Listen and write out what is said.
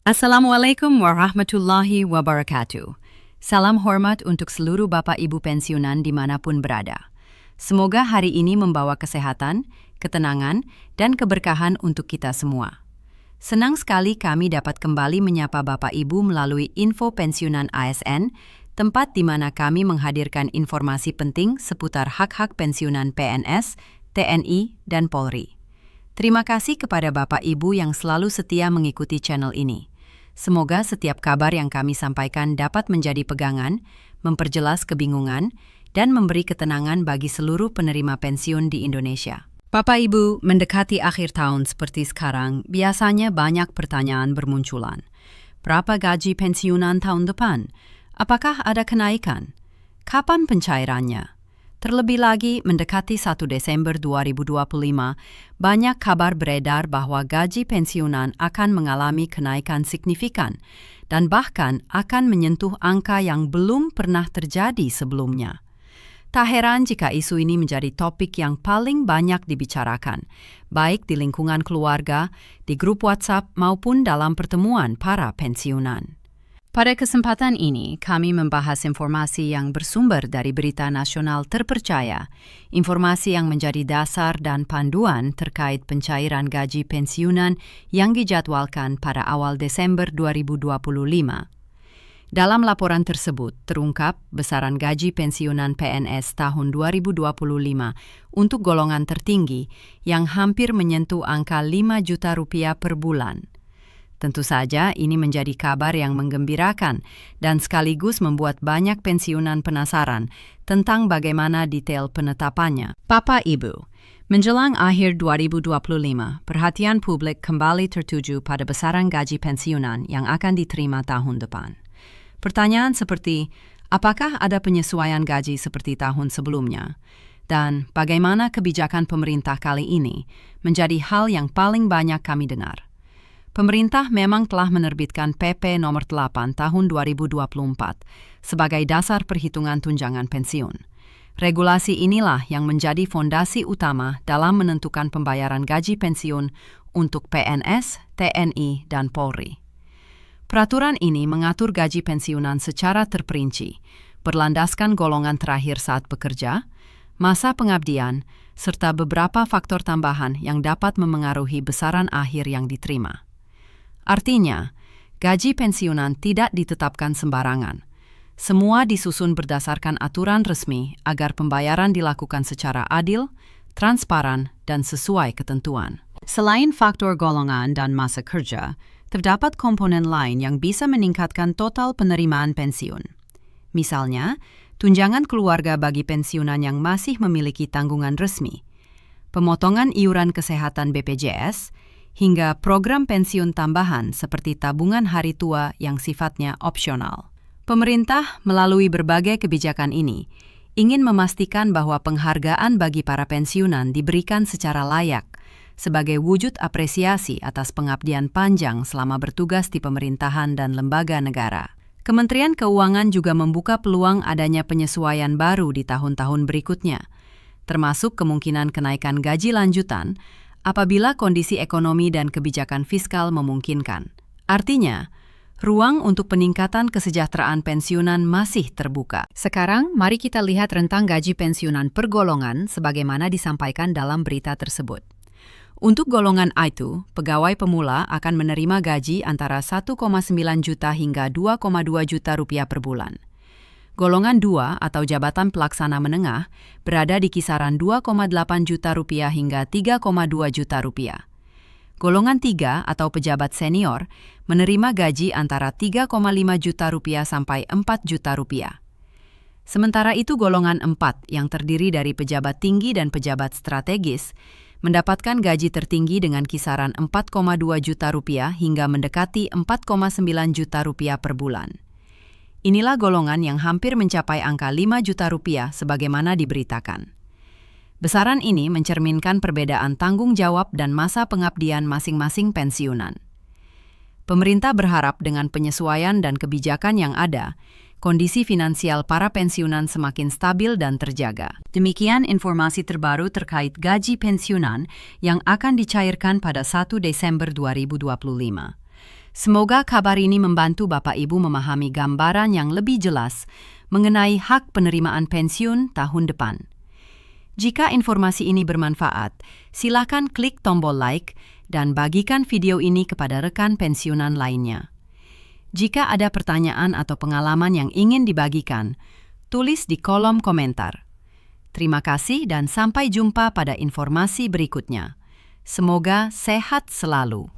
Assalamualaikum warahmatullahi wabarakatuh. Salam hormat untuk seluruh Bapak Ibu pensiunan dimanapun berada. Semoga hari ini membawa kesehatan, ketenangan, dan keberkahan untuk kita semua. Senang sekali kami dapat kembali menyapa Bapak Ibu melalui Info Pensiunan ASN, tempat di mana kami menghadirkan informasi penting seputar hak-hak pensiunan PNS, TNI, dan Polri. Terima kasih kepada Bapak Ibu yang selalu setia mengikuti channel ini. Semoga setiap kabar yang kami sampaikan dapat menjadi pegangan, memperjelas kebingungan, dan memberi ketenangan bagi seluruh penerima pensiun di Indonesia. Bapak Ibu, mendekati akhir tahun seperti sekarang, biasanya banyak pertanyaan bermunculan. Berapa gaji pensiunan tahun depan? Apakah ada kenaikan? Kapan pencairannya? Terlebih lagi, mendekati 1 Desember 2025, banyak kabar beredar bahwa gaji pensiunan akan mengalami kenaikan signifikan dan bahkan akan menyentuh angka yang belum pernah terjadi sebelumnya. Tak heran jika isu ini menjadi topik yang paling banyak dibicarakan, baik di lingkungan keluarga, di grup WhatsApp maupun dalam pertemuan para pensiunan. Pada kesempatan ini, kami membahas informasi yang bersumber dari berita nasional terpercaya, informasi yang menjadi dasar dan panduan terkait pencairan gaji pensiunan yang dijadwalkan pada awal Desember 2025. Dalam laporan tersebut, terungkap besaran gaji pensiunan PNS tahun 2025 untuk golongan tertinggi yang hampir menyentuh angka 5 juta rupiah per bulan. Tentu saja ini menjadi kabar yang menggembirakan dan sekaligus membuat banyak pensiunan penasaran tentang bagaimana detail penetapannya. Bapak Ibu, menjelang akhir 2025, perhatian publik kembali tertuju pada besaran gaji pensiunan yang akan diterima tahun depan. Pertanyaan seperti, apakah ada penyesuaian gaji seperti tahun sebelumnya? Dan bagaimana kebijakan pemerintah kali ini menjadi hal yang paling banyak kami dengar. Pemerintah memang telah menerbitkan PP Nomor 8 Tahun 2024 sebagai dasar perhitungan tunjangan pensiun. Regulasi inilah yang menjadi fondasi utama dalam menentukan pembayaran gaji pensiun untuk PNS, TNI, dan Polri. Peraturan ini mengatur gaji pensiunan secara terperinci, berlandaskan golongan terakhir saat bekerja, masa pengabdian, serta beberapa faktor tambahan yang dapat memengaruhi besaran akhir yang diterima. Artinya, gaji pensiunan tidak ditetapkan sembarangan. Semua disusun berdasarkan aturan resmi agar pembayaran dilakukan secara adil, transparan, dan sesuai ketentuan. Selain faktor golongan dan masa kerja, terdapat komponen lain yang bisa meningkatkan total penerimaan pensiun. Misalnya, tunjangan keluarga bagi pensiunan yang masih memiliki tanggungan resmi, pemotongan iuran kesehatan BPJS, hingga program pensiun tambahan seperti tabungan hari tua yang sifatnya opsional. Pemerintah melalui berbagai kebijakan ini ingin memastikan bahwa penghargaan bagi para pensiunan diberikan secara layak sebagai wujud apresiasi atas pengabdian panjang selama bertugas di pemerintahan dan lembaga negara. Kementerian Keuangan juga membuka peluang adanya penyesuaian baru di tahun-tahun berikutnya, termasuk kemungkinan kenaikan gaji lanjutan apabila kondisi ekonomi dan kebijakan fiskal memungkinkan. Artinya, ruang untuk peningkatan kesejahteraan pensiunan masih terbuka. Sekarang, mari kita lihat rentang gaji pensiunan per golongan sebagaimana disampaikan dalam berita tersebut. Untuk golongan A2, pegawai pemula akan menerima gaji antara 1,9 juta hingga 2,2 juta rupiah per bulan. Golongan 2 atau jabatan pelaksana menengah berada di kisaran 2,8 juta rupiah hingga 3,2 juta rupiah. Golongan 3 atau pejabat senior menerima gaji antara 3,5 juta rupiah sampai 4 juta rupiah. Sementara itu golongan 4 yang terdiri dari pejabat tinggi dan pejabat strategis mendapatkan gaji tertinggi dengan kisaran 4,2 juta rupiah hingga mendekati 4,9 juta rupiah per bulan. Inilah golongan yang hampir mencapai angka 5 juta rupiah sebagaimana diberitakan. Besaran ini mencerminkan perbedaan tanggung jawab dan masa pengabdian masing-masing pensiunan. Pemerintah berharap dengan penyesuaian dan kebijakan yang ada, kondisi finansial para pensiunan semakin stabil dan terjaga. Demikian informasi terbaru terkait gaji pensiunan yang akan dicairkan pada 1 Desember 2025. Semoga kabar ini membantu Bapak Ibu memahami gambaran yang lebih jelas mengenai hak penerimaan pensiun tahun depan. Jika informasi ini bermanfaat, silakan klik tombol like dan bagikan video ini kepada rekan pensiunan lainnya. Jika ada pertanyaan atau pengalaman yang ingin dibagikan, tulis di kolom komentar. Terima kasih dan sampai jumpa pada informasi berikutnya. Semoga sehat selalu.